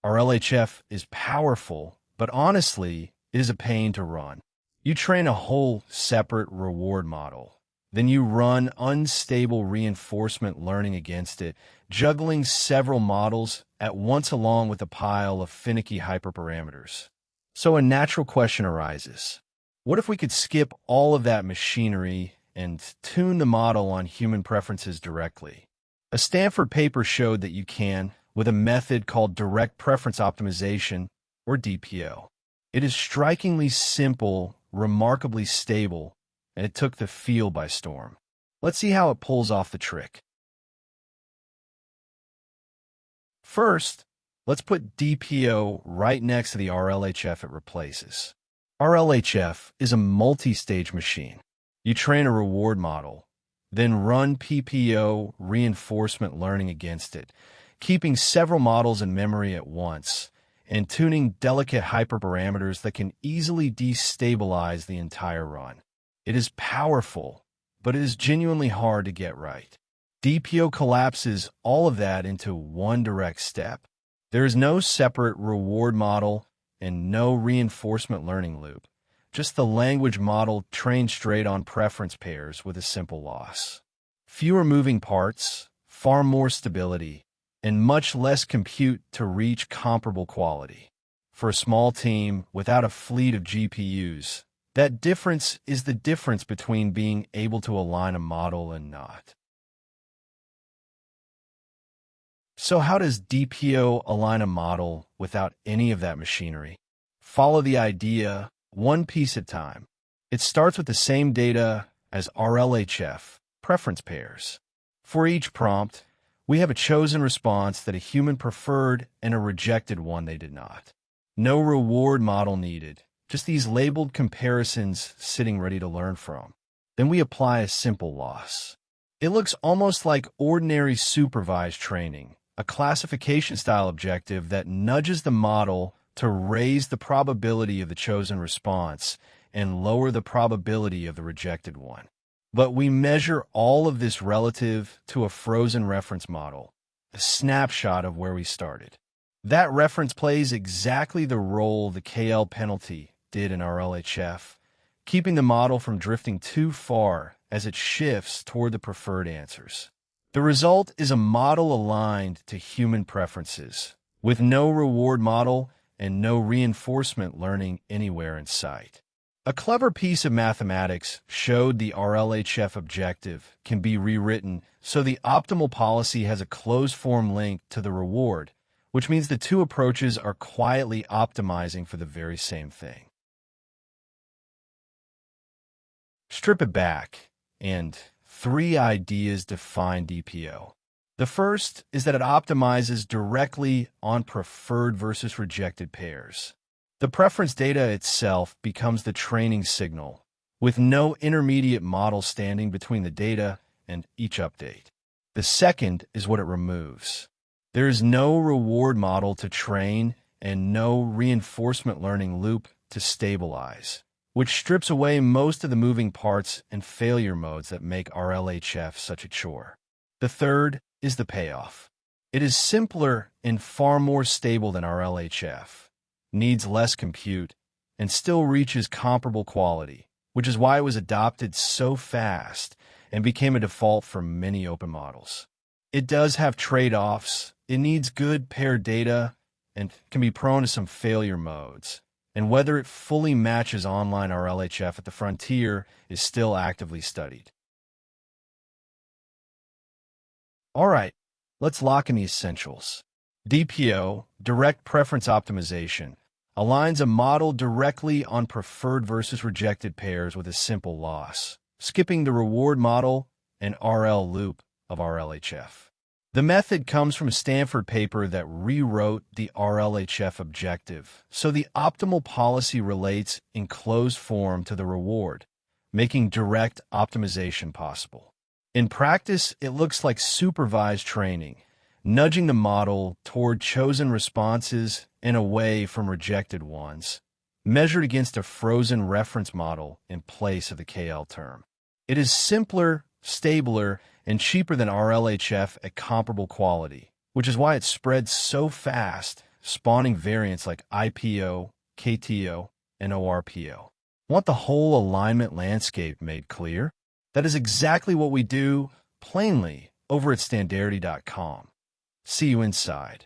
RLHF is powerful, but honestly, it is a pain to run. You train a whole separate reward model. Then you run unstable reinforcement learning against it, juggling several models at once along with a pile of finicky hyperparameters. So a natural question arises. What if we could skip all of that machinery and tune the model on human preferences directly? A Stanford paper showed that you can, with a method called direct preference optimization, or DPO. It is strikingly simple, remarkably stable, and it took the field by storm. Let's see how it pulls off the trick. First, let's put DPO right next to the RLHF it replaces. RLHF is a multi-stage machine. You train a reward model, then run PPO reinforcement learning against it, keeping several models in memory at once, and tuning delicate hyperparameters that can easily destabilize the entire run. It is powerful, but it is genuinely hard to get right. DPO collapses all of that into one direct step. There is no separate reward model and no reinforcement learning loop, just the language model trained straight on preference pairs with a simple loss. Fewer moving parts, far more stability, and much less compute to reach comparable quality. For a small team without a fleet of GPUs, that difference is the difference between being able to align a model and not. So how does DPO align a model without any of that machinery? Follow the idea one piece at a time. It starts with the same data as RLHF, preference pairs. For each prompt, we have a chosen response that a human preferred and a rejected one they did not. No reward model needed, just these labeled comparisons sitting ready to learn from. Then we apply a simple loss. It looks almost like ordinary supervised training, a classification-style objective that nudges the model to raise the probability of the chosen response and lower the probability of the rejected one. But we measure all of this relative to a frozen reference model, a snapshot of where we started. That reference plays exactly the role the KL penalty did in RLHF, keeping the model from drifting too far as it shifts toward the preferred answers. The result is a model aligned to human preferences, with no reward model and no reinforcement learning anywhere in sight. A clever piece of mathematics showed the RLHF objective can be rewritten so the optimal policy has a closed-form link to the reward, which means the two approaches are quietly optimizing for the very same thing. Strip it back, and 3 ideas define DPO. The first is that it optimizes directly on preferred versus rejected pairs. The preference data itself becomes the training signal, with no intermediate model standing between the data and each update. The second is what it removes. There is no reward model to train and no reinforcement learning loop to stabilize, which strips away most of the moving parts and failure modes that make RLHF such a chore. The third is the payoff. It is simpler and far more stable than RLHF, needs less compute, and still reaches comparable quality, which is why it was adopted so fast and became a default for many open models. It does have trade-offs. It needs good paired data and can be prone to some failure modes. And whether it fully matches online RLHF at the frontier is still actively studied. All right, let's lock in the essentials. DPO, direct preference optimization, aligns a model directly on preferred versus rejected pairs with a simple loss, skipping the reward model and RL loop of RLHF. The method comes from a Stanford paper that rewrote the RLHF objective, so the optimal policy relates in closed form to the reward, making direct optimization possible. In practice, it looks like supervised training, nudging the model toward chosen responses and away from rejected ones, measured against a frozen reference model in place of the KL term. It is simpler, stabler, and cheaper than RLHF at comparable quality, which is why it spreads so fast, spawning variants like IPO, KTO, and ORPO. Want the whole alignment landscape made clear? That is exactly what we do, plainly, over at standarity.com. See you inside.